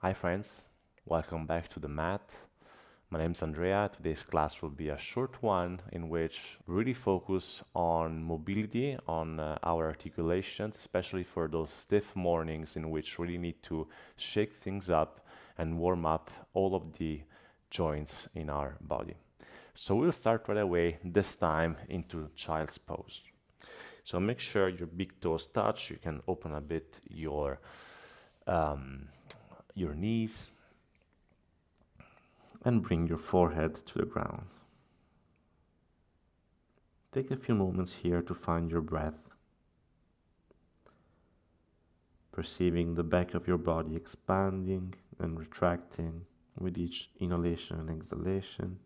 Hi friends, welcome back to the mat. My name is Andrea. Today's class will be a short one in which we really focus on mobility, on our articulations, especially for those stiff mornings in which we really need to shake things up and warm up all of the joints in our body. So we'll start right away, this time into child's pose. So make sure your big toes touch. You can open a bit um, your knees and bring your forehead to the ground. Take a few moments here to find your breath, perceiving the back of your body expanding and retracting with each inhalation and exhalation.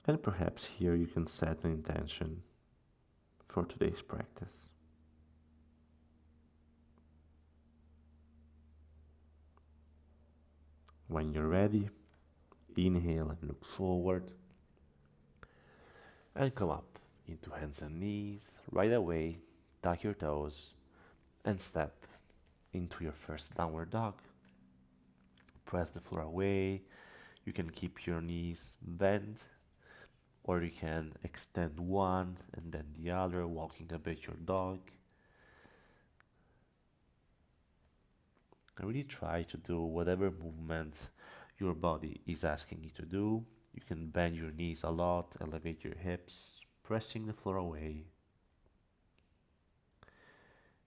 And perhaps here you can set an intention for today's practice. When you're ready, inhale and look forward and come up into hands and knees. Right away, tuck your toes and step into your first downward dog. Press the floor away. You can keep your knees bent, or you can extend one and then the other, walking a bit your dog. And really try to do whatever movement your body is asking you to do. You can bend your knees a lot, elevate your hips, pressing the floor away.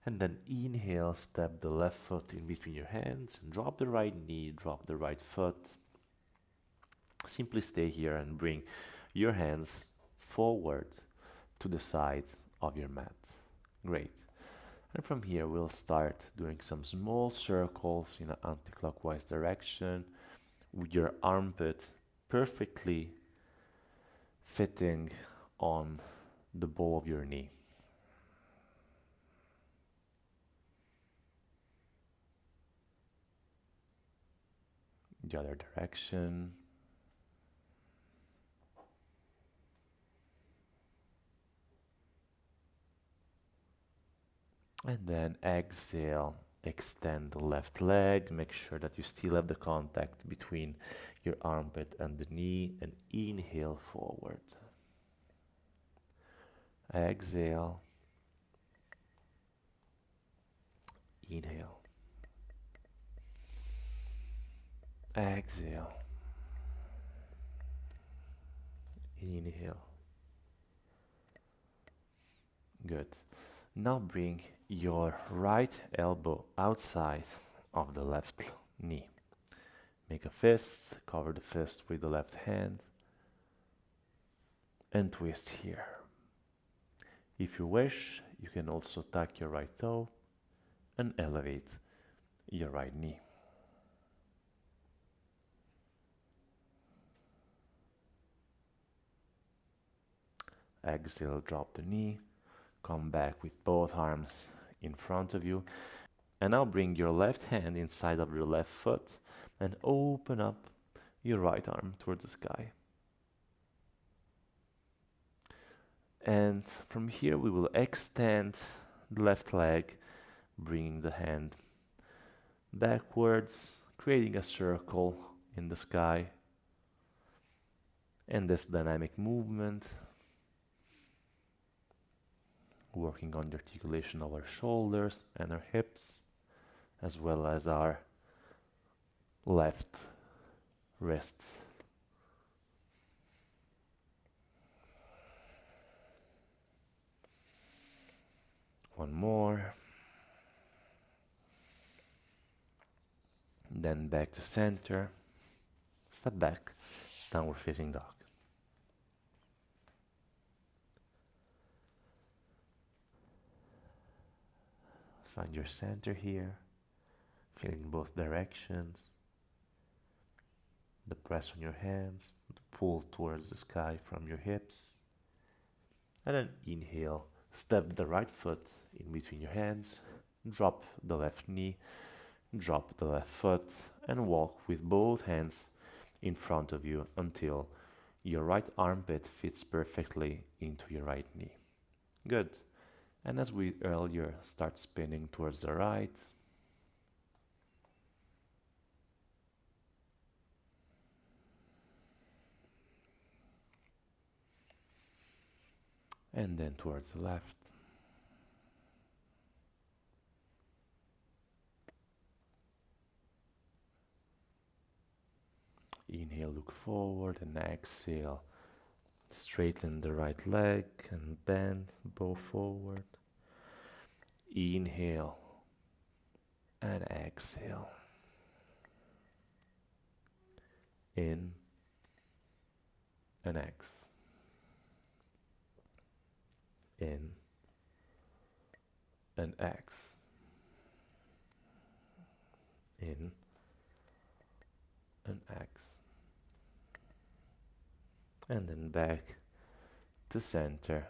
And then inhale, step the left foot in between your hands, and drop the right knee, drop the right foot. Simply stay here and bring your hands forward to the side of your mat. Great. And from here, we'll start doing some small circles in an anti-clockwise direction with your armpit perfectly fitting on the ball of your knee. The other direction. And then exhale, extend the left leg. Make sure that you still have the contact between your armpit and the knee, and inhale forward. Exhale, inhale, exhale, inhale. Good. Now bring your right elbow outside of the left knee. Make a fist, cover the fist with the left hand, and twist here. If you wish, you can also tuck your right toe and elevate your right knee. Exhale, drop the knee, come back with both arms in front of you, and now bring your left hand inside of your left foot and open up your right arm towards the sky. And from here we will extend the left leg, bringing the hand backwards, creating a circle in the sky. And this dynamic movement, working on the articulation of our shoulders and our hips, as well as our left wrist. One more. Then back to center. Step back, downward facing dog. Find your center here, feeling both directions. The press on your hands, the pull towards the sky from your hips. And then inhale, step the right foot in between your hands, drop the left knee, drop the left foot, and walk with both hands in front of you until your right armpit fits perfectly into your right knee. Good. And as we earlier, start spinning towards the right. And then towards the left. Inhale, look forward, and exhale. Straighten the right leg and bend, bow forward. Inhale and exhale. In and X. In and X. In and X. And then back to center.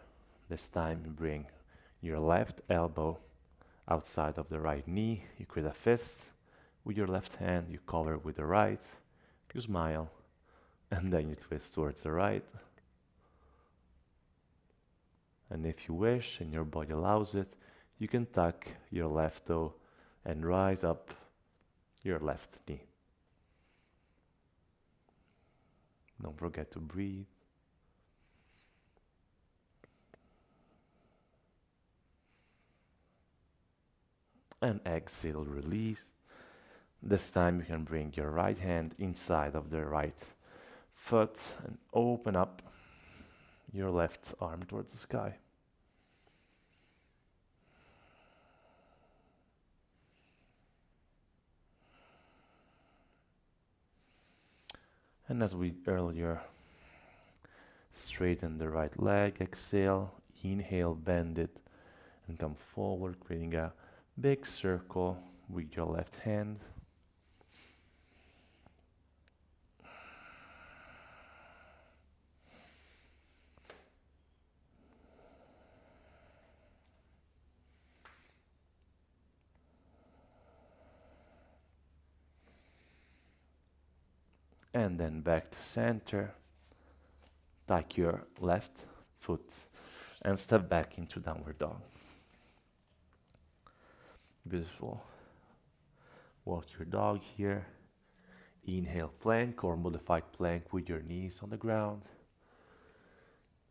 This time you bring your left elbow outside of the right knee. You create a fist with your left hand. You cover with the right. You smile. And then you twist towards the right. And if you wish and your body allows it, you can tuck your left toe and rise up your left knee. Don't forget to breathe. And exhale, release. This time you can bring your right hand inside of the right foot and open up your left arm towards the sky. And as we earlier, straighten the right leg, exhale, inhale, bend it, and come forward, creating a big circle with your left hand. And then back to center. Tuck your left foot and step back into downward dog. Beautiful. Walk your dog here. Inhale, plank or modified plank with your knees on the ground.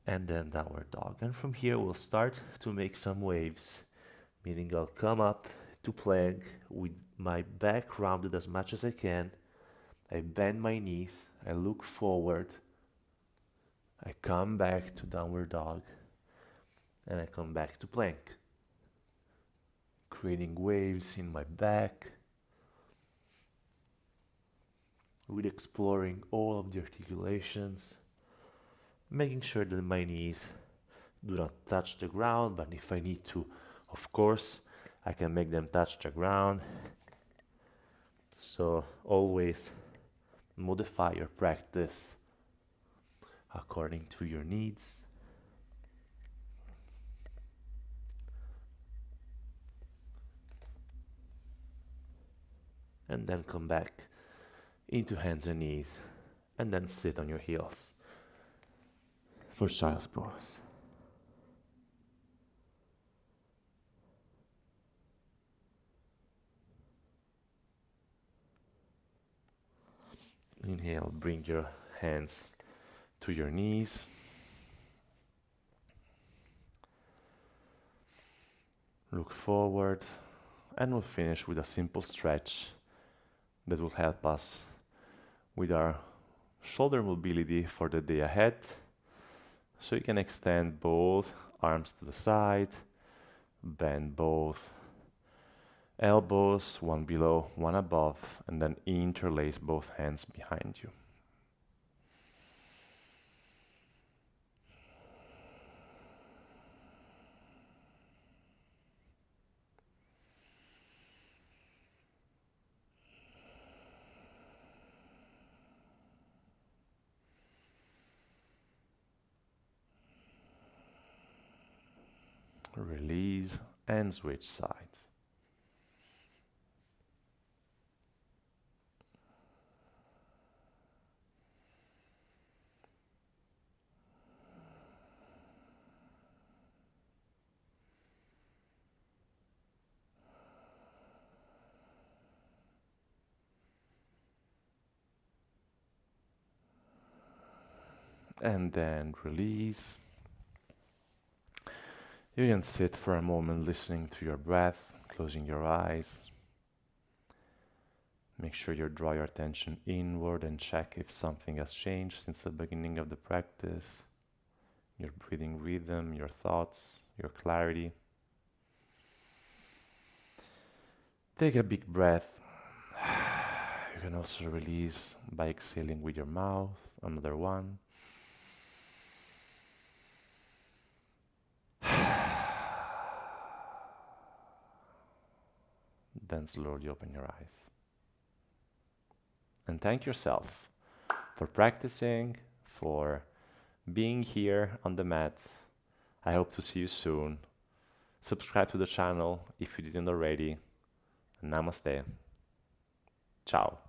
And then downward dog. And from here we'll start to make some waves, meaning I'll come up to plank with my back rounded as much as I can. I bend my knees, I look forward, I come back to downward dog, and I come back to plank, creating waves in my back, with exploring all of the articulations, making sure that my knees do not touch the ground, but if I need to, of course, I can make them touch the ground. So always modify your practice according to your needs. And then come back into hands and knees, and then sit on your heels for child's pose. Inhale, bring your hands to your knees. Look forward, and we'll finish with a simple stretch that will help us with our shoulder mobility for the day ahead. So you can extend both arms to the side, bend both elbows, one below, one above, and then interlace both hands behind you. Release and switch sides. And then release. You can sit for a moment listening to your breath, closing your eyes. Make sure you draw your attention inward and check if something has changed since the beginning of the practice. Your breathing rhythm, your thoughts, your clarity. Take a big breath. You can also release by exhaling with your mouth. Another one. Then slowly open your eyes. And thank yourself for practicing, for being here on the mat. I hope to see you soon. Subscribe to the channel if you didn't already. Namaste. Ciao.